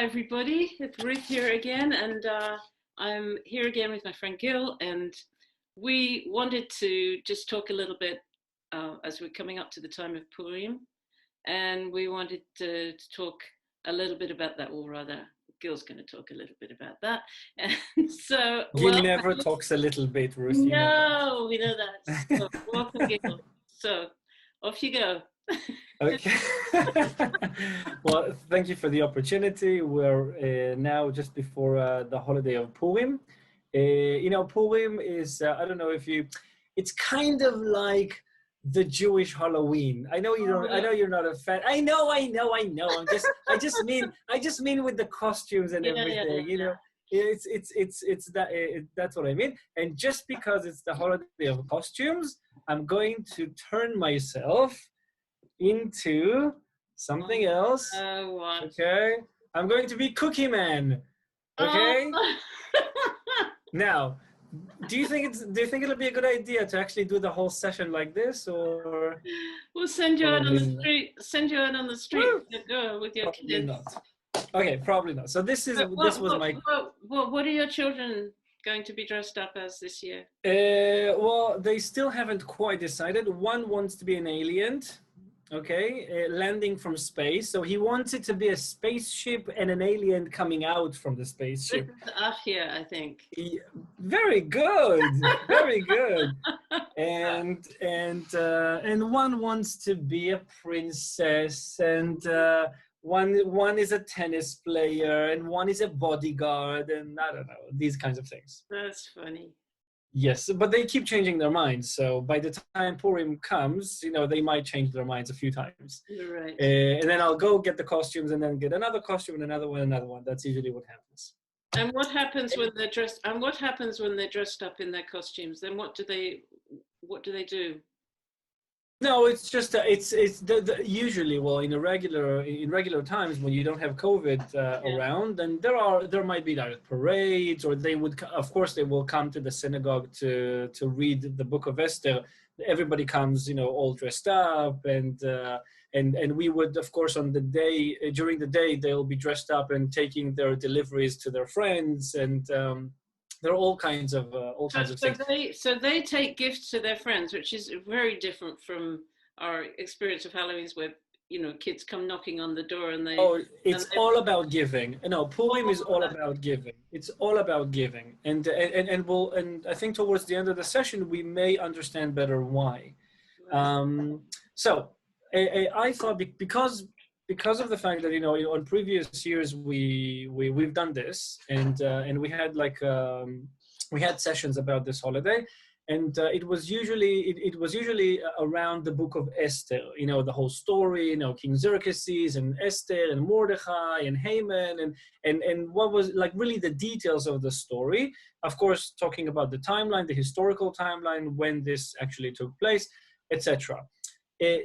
Hi everybody, it's Ruth here again, and I'm here again with my friend Gil, and we wanted to just talk a little bit as we're coming up to the time of Purim, and we wanted to talk a little bit about that, or rather, Gil's going to talk a little bit about that. And so, Gil never talks a little bit, Ruth. No, you know we know that. So, welcome, Gil. So, off you go. Okay. Well, thank you for the opportunity. We're now just before the holiday of Purim. Purim is, I don't know if it's kind of like the Jewish Halloween. I know you don't, I know you're not a fan. I know. I just mean with the costumes and everything, you know. It's that, that's what I mean. And just because it's the holiday of costumes, I'm going to turn myself into something else. What? Okay, I'm going to be Cookie Man. Okay. Now, do you think it'll be a good idea to actually do the whole session like this, or we'll send you out on the street? Send you out on the street with your probably kids. not. Okay, probably not. So this was my. What are your children going to be dressed up as this year? Well, they still haven't quite decided. One wants to be an alien. Okay, landing from space. So he wants it to be a spaceship and an alien coming out from the spaceship. This is up here, I think. Very good, very good. And one wants to be a princess, and one is a tennis player, and one is a bodyguard, and I don't know, these kinds of things. That's funny. Yes, but they keep changing their minds. So by the time Purim comes, they might change their minds a few times. You're right. And then I'll go get the costumes and then get another costume and another one. That's usually what happens. And what happens when they're dressed? And what happens when they're dressed up in their costumes? Then what do they do? No, it's just it's usually, well, in regular times when you don't have COVID around, then there might be like parades, or they will come to the synagogue to read the Book of Esther. Everybody comes, all dressed up, and we would, of course, during the day they'll be dressed up and taking their deliveries to their friends, and there are all kinds of things. So they take gifts to their friends, which is very different from our experience of Halloween's, where kids come knocking on the door and they. Oh, it's all about giving. No, Purim is all about giving. It's all about giving, and I think towards the end of the session we may understand better why. So I thought because of the fact that on previous years we've done this, and we had we had sessions about this holiday, and it was usually around the Book of Esther, the whole story, King Xerxes and Esther and Mordechai and Haman, and what was really the details of the story. Of course, talking about the timeline, the historical timeline, when this actually took place, etc.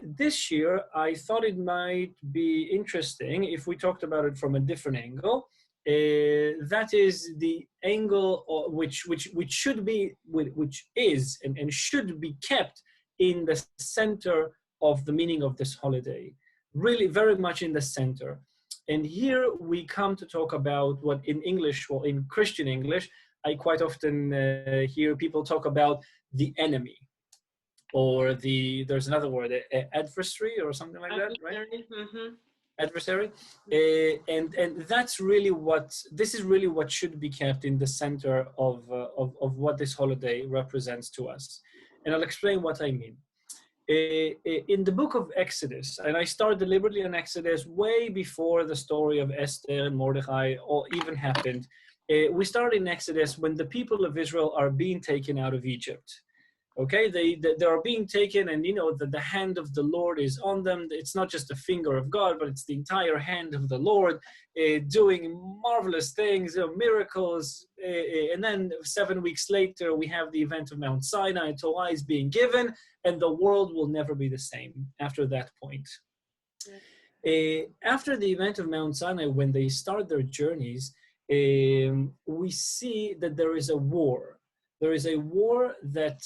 This year, I thought it might be interesting if we talked about it from a different angle. That is the angle which is and should be kept in the center of the meaning of this holiday, really very much in the center. And here we come to talk about what in English, or in Christian English, I quite often hear people talk about the enemy. Or there's another word, adversary or something like that, right? Mm-hmm. Adversary, and this is really what should be kept in the center of what this holiday represents to us. And I'll explain what I mean. In the book of Exodus, and I start deliberately on Exodus way before the story of Esther and Mordechai even happened. We start in Exodus when the people of Israel are being taken out of Egypt. Okay, they are being taken, and the hand of the Lord is on them. It's not just the finger of God, but it's the entire hand of the Lord doing marvelous things, miracles. And then 7 weeks later, we have the event of Mount Sinai. Torah is being given, and the world will never be the same after that point. After the event of Mount Sinai, when they start their journeys, we see that there is a war. There is a war that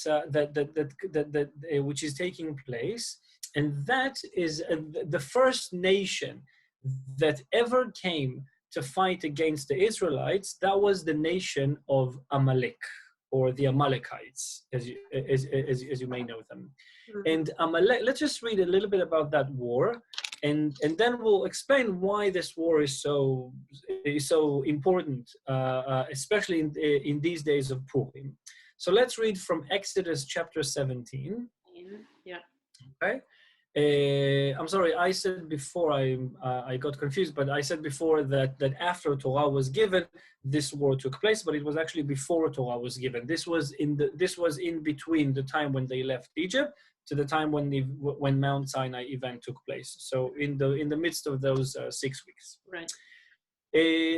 which is taking place, and that is the first nation that ever came to fight against the Israelites, that was the nation of Amalek, or the Amalekites, as you may know them. And Amalek, let's just read a little bit about that war, and then we'll explain why this war is so important, especially in these days of Purim. So let's read from Exodus chapter 17. Yeah. Okay. I'm sorry, I said before, I got confused, but I said before that after Torah was given, this war took place, but it was actually before Torah was given. This was in between the time when they left Egypt to the time when Mount Sinai event took place. So in the midst of those 6 weeks. Right.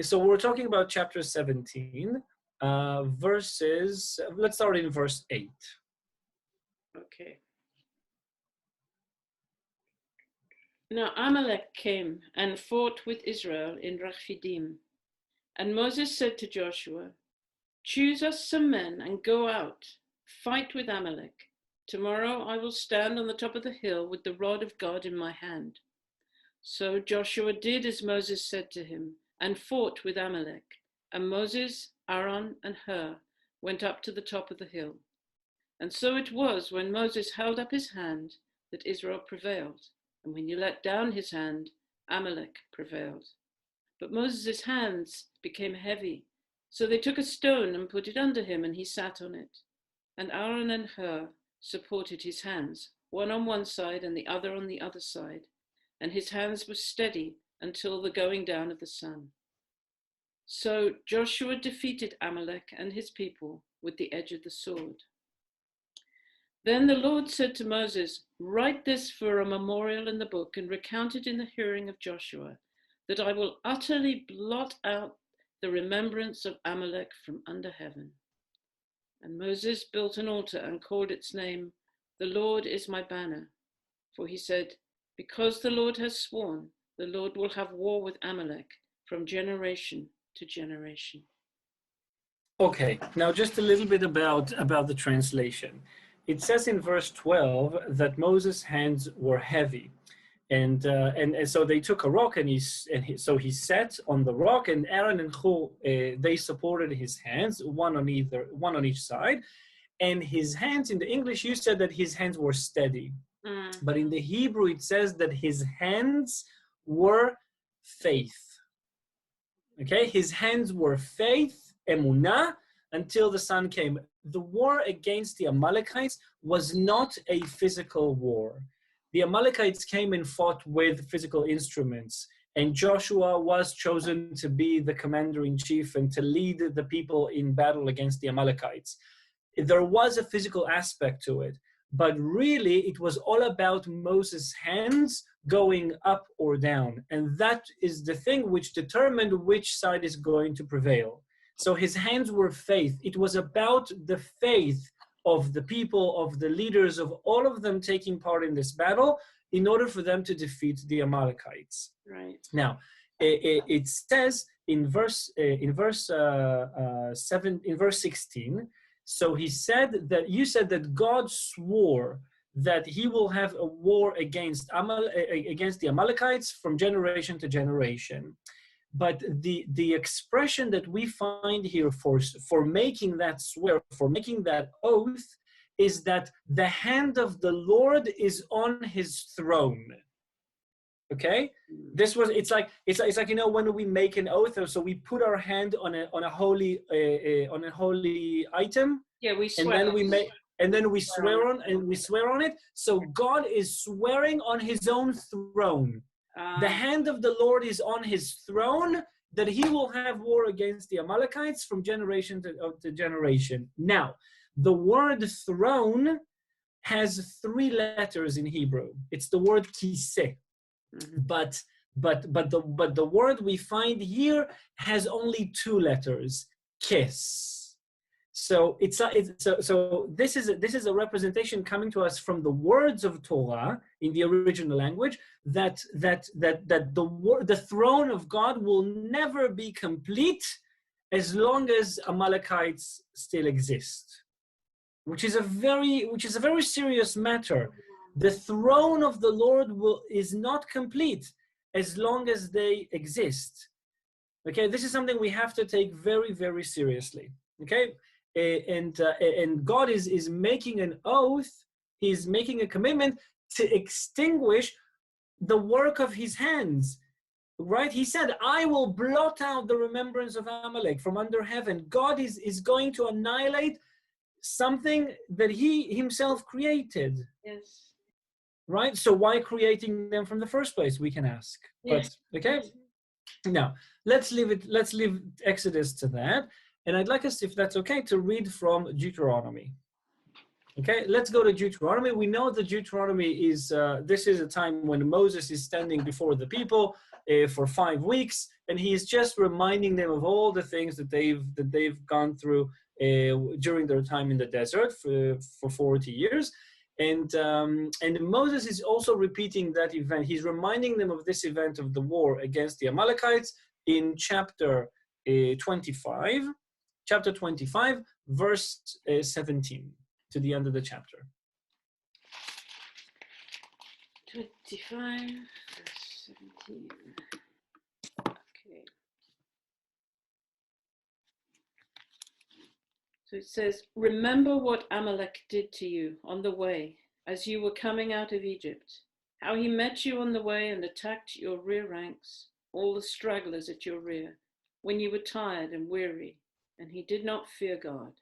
So we're talking about chapter 17, verses. Let's start in verse 8. Okay. Now Amalek came and fought with Israel in Rephidim. And Moses said to Joshua, "Choose us some men and go out, fight with Amalek. Tomorrow I will stand on the top of the hill with the rod of God in my hand." So Joshua did as Moses said to him and fought with Amalek. And Moses, Aaron, and Hur went up to the top of the hill. And so it was when Moses held up his hand that Israel prevailed. And when he let down his hand, Amalek prevailed. But Moses' hands became heavy. So they took a stone and put it under him, and he sat on it. And Aaron and Hur supported his hands, one on one side and the other on the other side. And his hands were steady until the going down of the sun. So Joshua defeated Amalek and his people with the edge of the sword. Then the Lord said to Moses, "Write this for a memorial in the book and recount it in the hearing of Joshua, that I will utterly blot out the remembrance of Amalek from under heaven." And Moses built an altar and called its name, "The Lord is my banner." For he said, "Because the Lord has sworn, the Lord will have war with Amalek from generation to generation." Okay, now just a little bit about the translation. It says in verse 12 that Moses' hands were heavy, and so they took a rock so he sat on the rock, and Aaron and Hur they supported his hands, one on each side, and his hands, in the English you said that his hands were steady, but in the Hebrew it says that his hands were faith. Okay, his hands were faith, emunah, until the sun came. The war against the Amalekites was not a physical war. The Amalekites came and fought with physical instruments, and Joshua was chosen to be the commander-in-chief and to lead the people in battle against the Amalekites. There was a physical aspect to it, but really it was all about Moses' hands going up or down, and that is the thing which determined which side is going to prevail. So his hands were faith. It was about the faith of the people, of the leaders, of all of them taking part in this battle in order for them to defeat the Amalekites. Right. Now, it says in verse 16. So he said that you said that God swore that he will have a war against the Amalekites from generation to generation. But the expression that we find here for making that swear, for making that oath, is that the hand of the Lord is on his throne. Okay, it's like when we make an oath, so we put our hand on a holy item. Yeah, we swear. And then we swear on it. So God is swearing on his own throne. The hand of the Lord is on his throne, that he will have war against the Amalekites from generation to generation. Now, the word throne has 3 letters in Hebrew. It's the word kiseh. But the word we find here has only 2 letters, kes. So this is a representation coming to us from the words of Torah in the original language, that the throne of God will never be complete as long as Amalekites still exist, which is a very serious matter. The throne of the Lord is not complete as long as they exist. Okay, this is something we have to take very, very seriously. Okay, and God is making an oath. He's making a commitment to extinguish the work of his hands. Right? He said, I will blot out the remembrance of Amalek from under heaven. God is going to annihilate something that he himself created. Yes. Right? So why creating them from the first place, we can ask. But okay. Now, let's leave Exodus to that. And I'd like us, if that's okay, to read from Deuteronomy. Okay, let's go to Deuteronomy. We know that Deuteronomy is, this is a time when Moses is standing before the people for 5 weeks, and he is just reminding them of all the things that they've gone through during their time in the desert for 40 years. And Moses is also repeating that event. He's reminding them of this event of the war against the Amalekites in chapter 25, verse 17, to the end of the chapter. 25, verse 17. Okay. So it says, remember what Amalek did to you on the way as you were coming out of Egypt, how he met you on the way and attacked your rear ranks, all the stragglers at your rear, when you were tired and weary, and he did not fear God.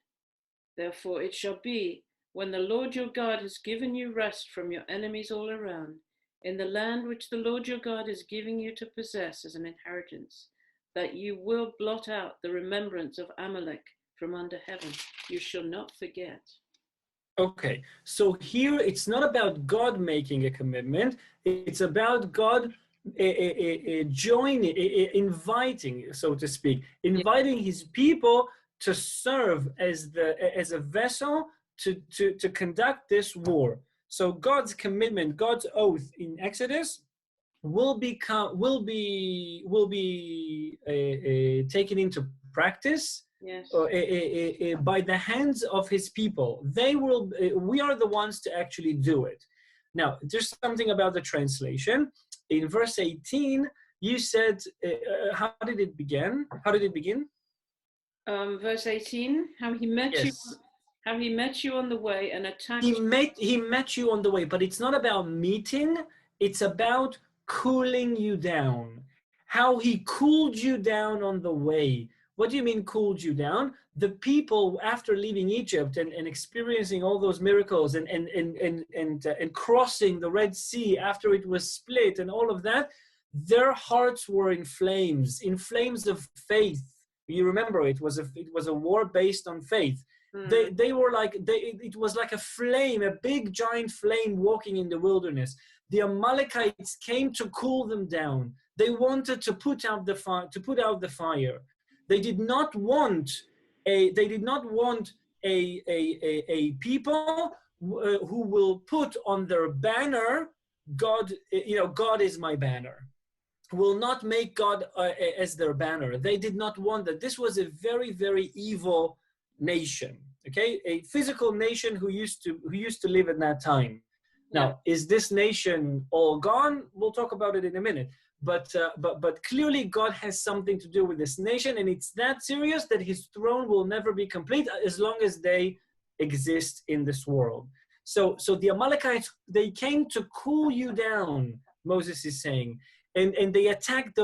Therefore it shall be, when the Lord your God has given you rest from your enemies all around, in the land which the Lord your God is giving you to possess as an inheritance, that you will blot out the remembrance of Amalek from under heaven. You shall not forget. Okay, so here it's not about God making a commitment, it's about God joining, inviting, so to speak, inviting his people to serve as a vessel to conduct this war. So God's commitment, God's oath in Exodus will be taken into practice. Yes. By the hands of his people. We are the ones to actually do it. Now, there's something about the translation. In verse 18, you said, how did it begin? How did it begin? Verse 18, how he met Yes. you. How he met you on the way and attacked. He met you on the way, but it's not about meeting. It's about cooling you down. How he cooled you down on the way. What do you mean cooled you down? The people, after leaving Egypt and experiencing all those miracles and crossing the Red Sea after it was split and all of that, their hearts were in flames of faith. You remember, it was a war based on faith. They were like, it was like a flame, a big giant flame walking in the wilderness. The Amalekites came to cool them down. They wanted to put out the fire. They did not want a people who will put on their banner, God, God is my banner. Will not make God as their banner. They did not want that. This was a very, very evil nation. Okay, a physical nation who used to live at that time. Now, is this nation all gone? We'll talk about it in a minute. But clearly God has something to do with this nation, and it's that serious that his throne will never be complete as long as they exist in this world. So the Amalekites, they came to cool you down, Moses is saying, and they attacked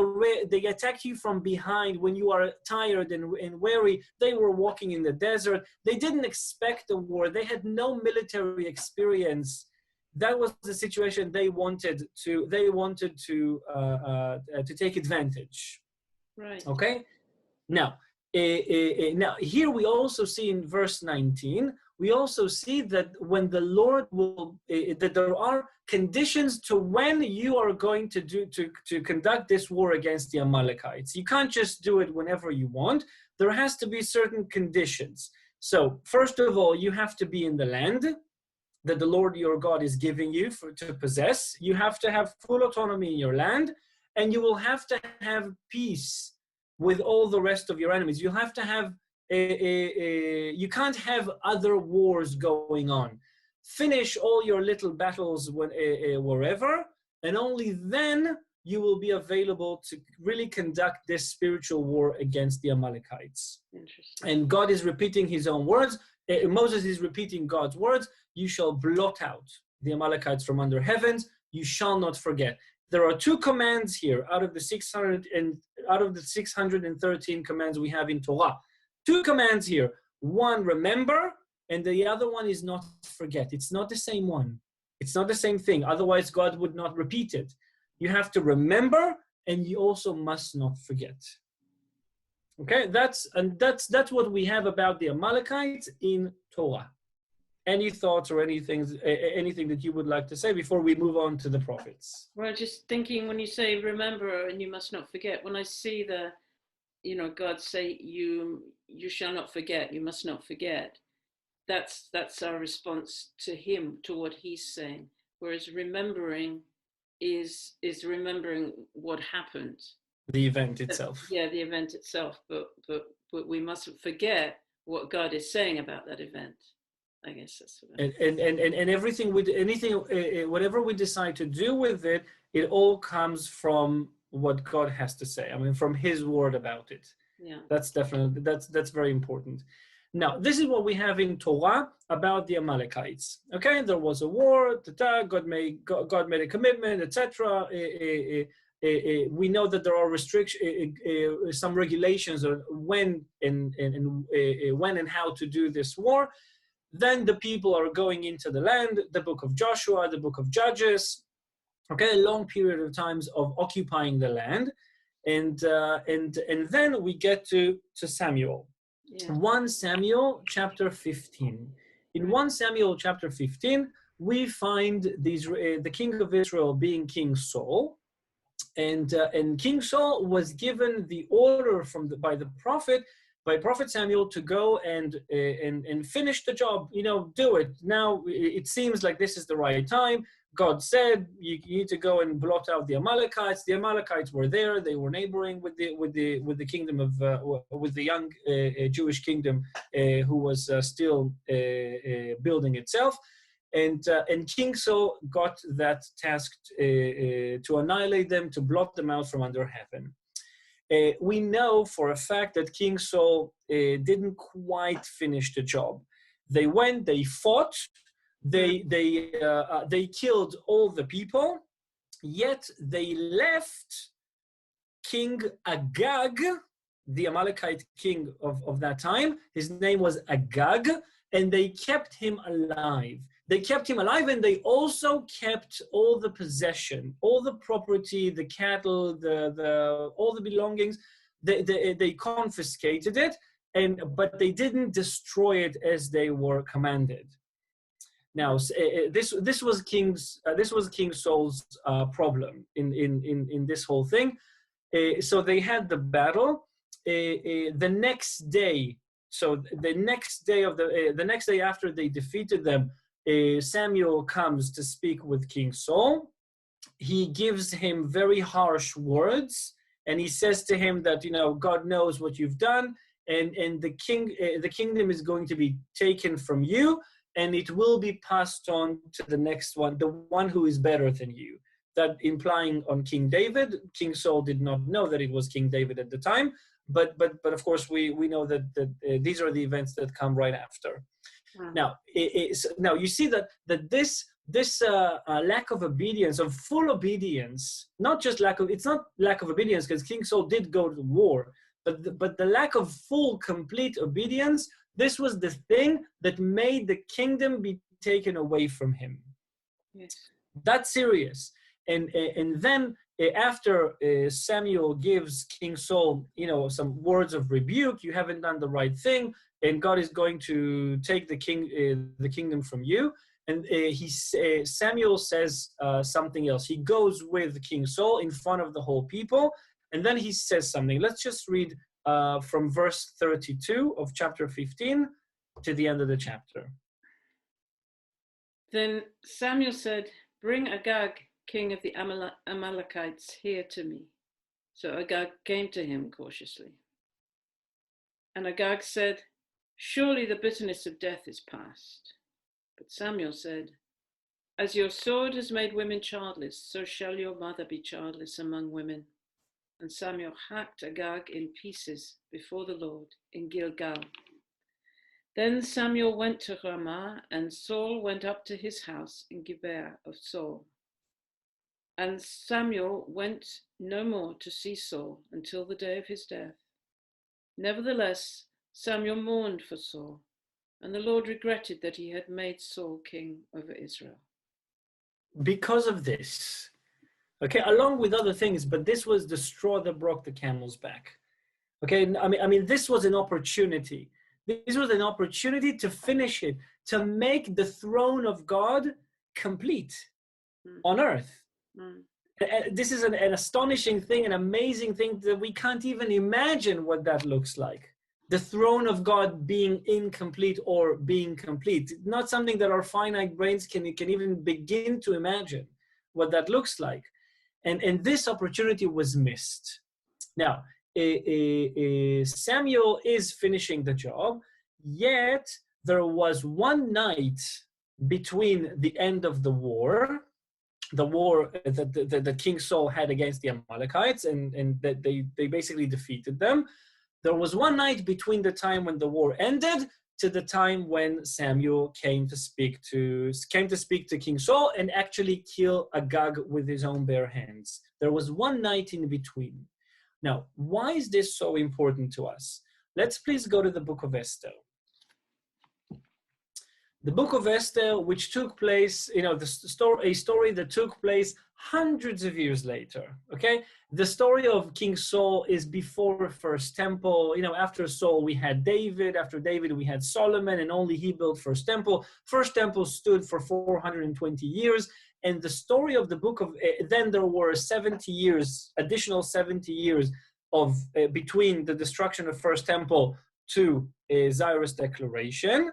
you from behind when you are tired and weary. They were walking in the desert. They didn't expect the war. They had no military experience. That was the situation they wanted to take advantage. Right. Okay. Now here we also see in verse 19, we also see that when the Lord will, that there are conditions to when you are going to conduct this war against the Amalekites. You can't just do it whenever you want. There has to be certain conditions. So first of all, you have to be in the land that the Lord your God is giving you to possess. You have to have full autonomy in your land, and you will have to have peace with all the rest of your enemies. You have to have you can't have other wars going on. Finish all your little battles wherever, and only then you will be available to really conduct this spiritual war against the Amalekites. Interesting. And God is repeating his own words. Moses is repeating God's words. You shall blot out the Amalekites from under heavens. You shall not forget. There are two commands here out of the 613 commands we have in Torah. Two commands here. One, remember, and the other one is not forget. It's not the same one. It's not the same thing. Otherwise, God would not repeat it. You have to remember, and you also must not forget. Okay, that's what we have about the Amalekites in Torah. Any thoughts or anything that you would like to say before we move on to the prophets? Well, just thinking when you say remember and you must not forget, when I see God say you shall not forget, you must not forget, that's our response to him, to what he's saying. Whereas remembering is remembering what happened. The event itself. Yeah, the event itself, but we mustn't forget what God is saying about that event. I guess that's what and everything whatever we decide to do with it, it all comes from what God has to say. I mean, from his word about it. Yeah. That's definitely that's very important. Now, this is what we have in Torah about the Amalekites. Okay, there was a war. God made a commitment, etc. We know that there are some regulations on when and how to do this war. Then the people are going into the land, the book of Joshua, the book of Judges, okay, a long period of times of occupying the land. And then we get to Samuel. Yeah. 1 Samuel chapter 15. In 1 Samuel chapter 15, we find the king of Israel being King Saul. And King Saul was given the order by Prophet Samuel to go and finish the job. Do it. Now it seems like this is the right time. God said you need to go and blot out the Amalekites. The Amalekites were there. They were neighboring with the kingdom of with the young Jewish kingdom who was still building itself. And King Saul got that task to annihilate them, to blot them out from under heaven. We know for a fact that King Saul didn't quite finish the job. They went, they fought, they killed all the people, yet they left King Agag, the Amalekite king of that time. His name was Agag, and they kept him alive. They kept him alive, and they also kept all the possession, all the property, the cattle, all the belongings. They confiscated it, but they didn't destroy it as they were commanded. Now, this was King Saul's problem in this whole thing. So they had the battle. The next day, the next day after they defeated them, Samuel comes to speak with King Saul. He gives him very harsh words, and he says to him that God knows what you've done, and the kingdom is going to be taken from you, and it will be passed on to the next one, the one who is better than you. That implying on King David. King Saul did not know that it was King David at the time, but of course we know that these are the events that come right after. Wow. Now you see that this lack of obedience, of full obedience, it's not lack of obedience, because King Saul did go to war, but the lack of full, complete obedience, this was the thing that made the kingdom be taken away from him. Yes. That's serious. And then after Samuel gives King Saul, some words of rebuke, you haven't done the right thing, and God is going to take the kingdom from you. And Samuel says something else. He goes with King Saul in front of the whole people, and then he says something. Let's just read from verse 32 of chapter 15 to the end of the chapter. Then Samuel said, "Bring Agag, king of the Amalekites, here to me." So Agag came to him cautiously. And Agag said, "Surely the bitterness of death is past." But Samuel said, As your sword has made women childless, so shall your mother be childless among women. And Samuel hacked Agag in pieces before the Lord in Gilgal. Then Samuel went to Ramah, and Saul went up to his house in Gibeah of Saul. And Samuel went no more to see Saul until the day of his death. Nevertheless, Samuel mourned for Saul, and the Lord regretted that he had made Saul king over Israel. Because of this, okay, along with other things, but this was the straw that broke the camel's back. Okay, I mean, this was an opportunity. This was an opportunity to finish it, to make the throne of God complete on earth. This is an astonishing thing, an amazing thing that we can't even imagine what that looks like. The throne of God being incomplete or being complete. Not something that our finite brains can even begin to imagine what that looks like. And this opportunity was missed. Now, Samuel is finishing the job, yet there was one night between the end of the war that King Saul had against the Amalekites, and that they basically defeated them. There was one night between the time when the war ended to the time when Samuel came to speak to King Saul and actually kill Agag with his own bare hands. There was one night in between. Now, why is this so important to us? Let's please go to the Book of Esther. The Book of Esther, which took place, a story that took place hundreds of years later, okay? The story of King Saul is before First Temple. After Saul, we had David. After David, we had Solomon, and only he built First Temple. First Temple stood for 420 years, and the story of the book of, then there were 70 years, additional 70 years of between the destruction of First Temple to Cyrus' declaration.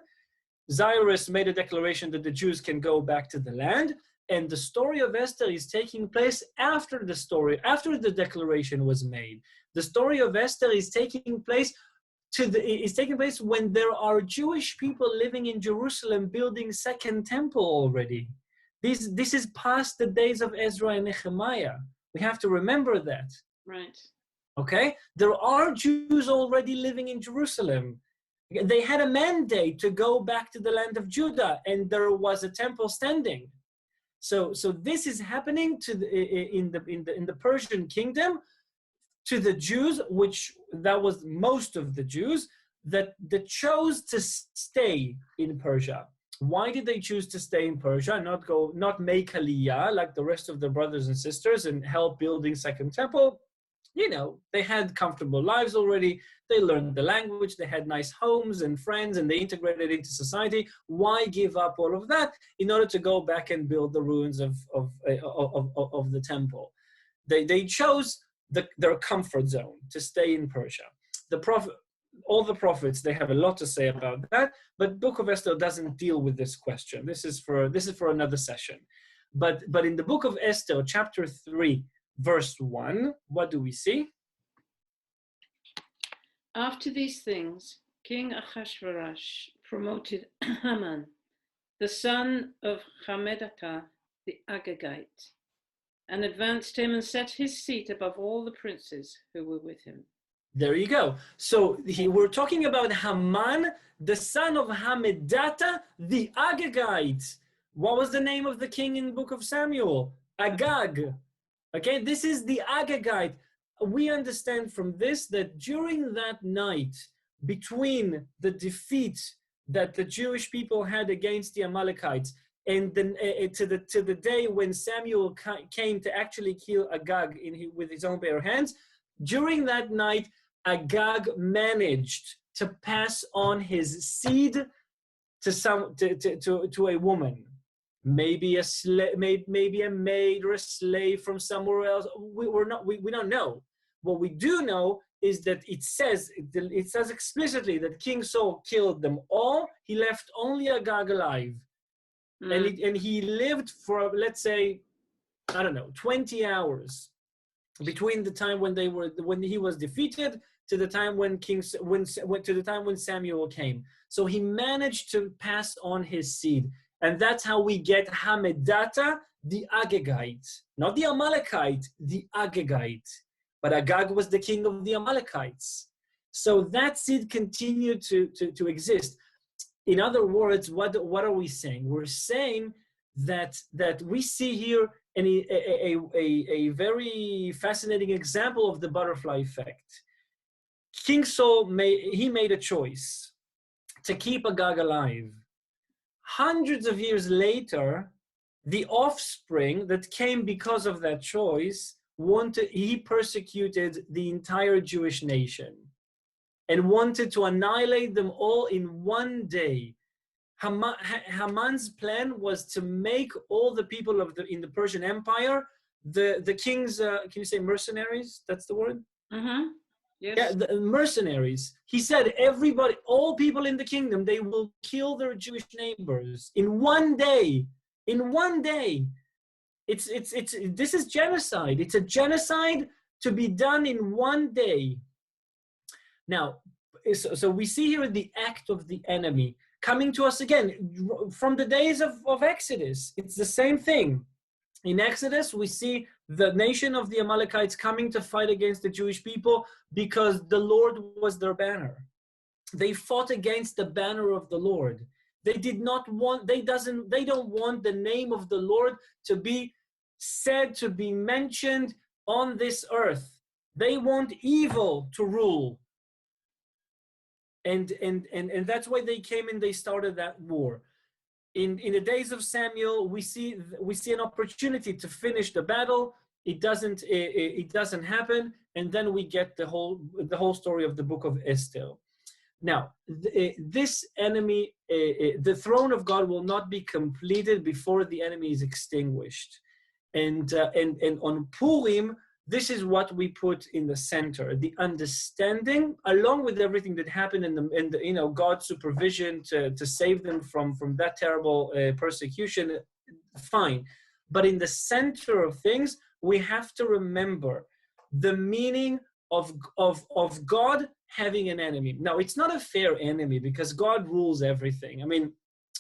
Cyrus made a declaration that the Jews can go back to the land, and the story of Esther is taking place after the declaration was made. The story of Esther is taking place when there are Jewish people living in Jerusalem building Second Temple already. This is past the days of Ezra and Nehemiah. We have to remember that. Right. Okay? There are Jews already living in Jerusalem. They had a mandate to go back to the land of Judah, and there was a temple standing. So this is happening in the Persian kingdom to the Jews, which that was most of the Jews that chose to stay in Persia. Why did they choose to stay in Persia, not make Aliyah like the rest of their brothers and sisters and help building Second Temple? They had comfortable lives already. They learned the language. They had nice homes and friends, and they integrated into society. Why give up all of that in order to go back and build the ruins of the temple? They chose their comfort zone to stay in Persia. All the prophets, they have a lot to say about that, but Book of Esther doesn't deal with this question. This is for another session. But in the Book of Esther, chapter 3, verse 1, what do we see? After these things, King Ahasuerus promoted Haman, the son of Hammedatha the Agagite, and advanced him and set his seat above all the princes who were with him. There you go. So we're talking about Haman, the son of Hammedatha the Agagite. What was the name of the king in the book of Samuel? Agag. Okay, this is the Agagite. We understand from this that during that night, between the defeat that the Jewish people had against the Amalekites and to the day when Samuel came to actually kill Agag with his own bare hands, during that night, Agag managed to pass on his seed to a woman. Maybe maybe a maid or a slave from somewhere else. We don't know. What we do know is that it says explicitly that King Saul killed them all. He left only Agag alive, and he lived for, let's say, 20 hours between the time when he was defeated to the time when Samuel came. So he managed to pass on his seed. And that's how we get Hamedata, the Agagite. Not the Amalekite, the Agagite. But Agag was the king of the Amalekites. So that seed continued to exist. In other words, what are we saying? We're saying that we see here a very fascinating example of the butterfly effect. King Saul made a choice to keep Agag alive. Hundreds of years later, the offspring that came because of that choice he persecuted the entire Jewish nation and wanted to annihilate them all in one day. Haman's plan was to make all the people in the Persian Empire the king's, can you say mercenaries? That's the word? Mm-hmm. Yes. Yeah, the mercenaries. He said, everybody, all people in the kingdom, they will kill their Jewish neighbors in one day. In one day. This is genocide. It's a genocide to be done in one day. Now, so we see here the act of the enemy coming to us again from the days of Exodus. It's the same thing. In Exodus, we see the nation of the Amalekites coming to fight against the Jewish people because the Lord was their banner. They fought against the banner of the Lord. They don't want the name of the Lord to be said, to be mentioned on this earth. They want evil to rule. And that's why they came and they started that war. In the days of Samuel, we see an opportunity to finish the battle. It doesn't happen, and then we get the whole story of the Book of Esther. Now, this enemy, the throne of God will not be completed before the enemy is extinguished. And on Purim, this is what we put in the center: the understanding, along with everything that happened and God's supervision to save them from that terrible persecution. Fine, but in the center of things, we have to remember the meaning of God having an enemy. Now, it's not a fair enemy because God rules everything. I mean,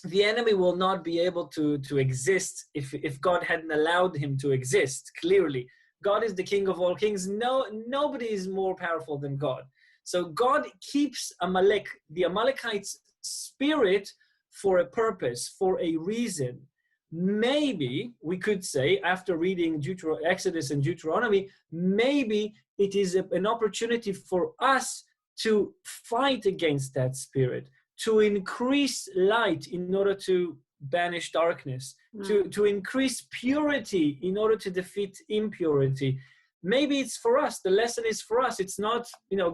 the enemy will not be able to exist if God hadn't allowed him to exist. Clearly, God is the king of all kings. Nobody is more powerful than God. So God keeps the Amalekites' spirit for a purpose, for a reason. Maybe we could say, after reading Exodus and Deuteronomy, maybe it is an opportunity for us to fight against that spirit, to increase light in order to banish darkness, to increase purity in order to defeat impurity. Maybe it's for us. The lesson is for us. It's not,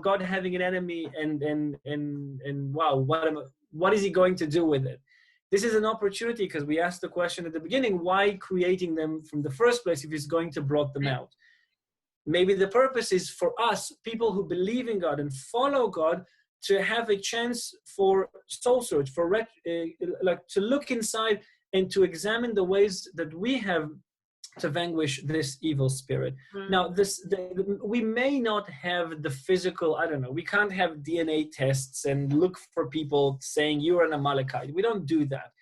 God having an enemy and wow, what is he going to do with it? This is an opportunity because we asked the question at the beginning, why creating them from the first place if he's going to blot them out? Maybe the purpose is for us, people who believe in God and follow God, to have a chance for soul search, to look inside and to examine the ways that we have to vanquish this evil spirit. Now, we may not have the physical, we can't have DNA tests and look for people saying you're an Amalekite. We don't do that.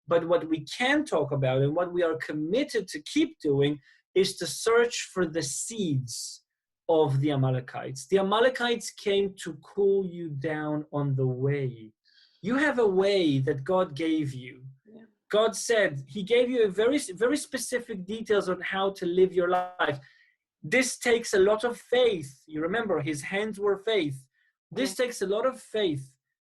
But what we can talk about and what we are committed to keep doing is to search for the seeds of the Amalekites. The Amalekites came to cool you down on the way. You have a way that God gave you. Yeah. God said he gave you a very, very specific details on how to live your life. This takes a lot of faith. You remember, his hands were faith. This takes a lot of faith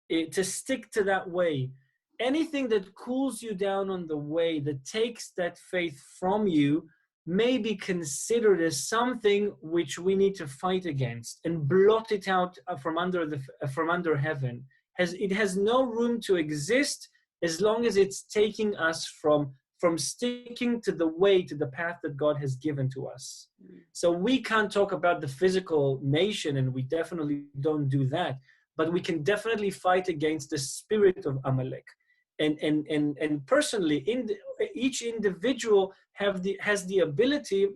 to stick to that way. Anything that cools you down on the way, that takes that faith from you, may be considered as something which we need to fight against and blot it out from under heaven. It has no room to exist as long as it's taking us from sticking to the way, to the path that God has given to us. So we can't talk about the physical nation, and we definitely don't do that, but we can definitely fight against the spirit of Amalek. And personally, each individual has the ability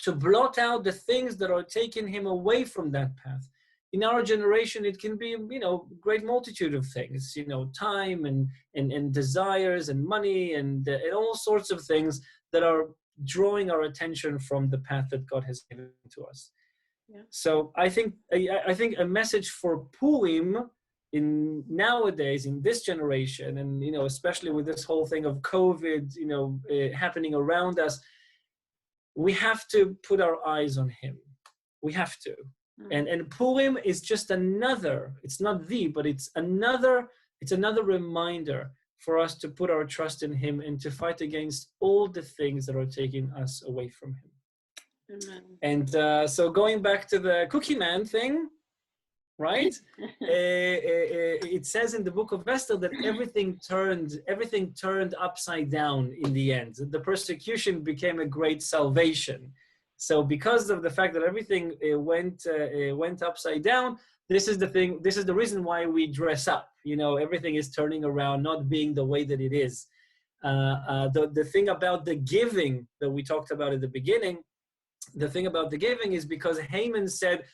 to blot out the things that are taking him away from that path. in our generation, it can be, great multitude of things, time and desires and money and all sorts of things that are drawing our attention from the path that God has given to us. Yeah. So I think a message for Purim in nowadays, in this generation, and especially with this whole thing of COVID, happening around us, we have to put our eyes on Him. We have to. And Purim is just another, it's not but it's another reminder for us to put our trust in Him and to fight against all the things that are taking us away from Him. Amen. And so going back to the cookie man thing, right? It says in the Book of Esther that everything turned upside down in the end. The persecution became a great salvation. So because of the fact that everything went upside down, this is the reason why we dress up. Everything is turning around, not being the way that it is. The thing about the giving that we talked about at the beginning, the thing about the giving is because Haman said,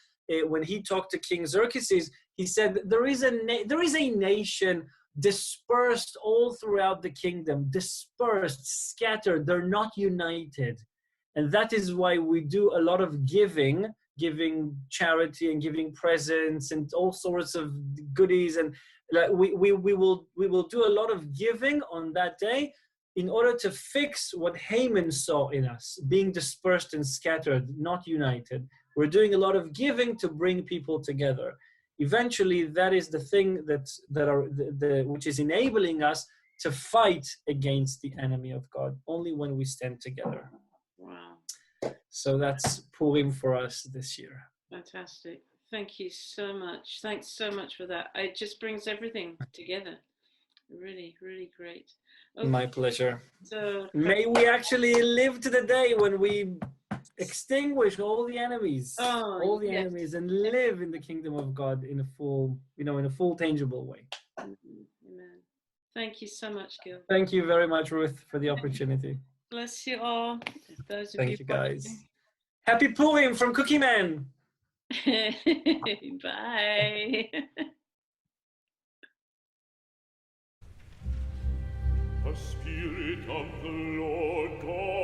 when he talked to King Xerxes, he said, there is a nation dispersed all throughout the kingdom, dispersed, scattered, they're not united. And that is why we do a lot of giving charity and giving presents and all sorts of goodies. And we will do a lot of giving on that day in order to fix what Haman saw in us, being dispersed and scattered, not united. We're doing a lot of giving to bring people together. Eventually, that is the thing which is enabling us to fight against the enemy of God, only when we stand together. Wow. So that's Purim for us this year. Fantastic. Thank you so much. Thanks so much for that. It just brings everything together. Really, really great. Okay. My pleasure. So may we actually live to the day when we extinguish all the enemies, enemies, and live in the kingdom of God in a full, tangible way. Amen. Thank you so much, Gil. Thank you very much, Ruth, for the opportunity. Bless you all. Those of Thank you guys. Happy Purim from Cookie Man. Bye. The Spirit of the Lord God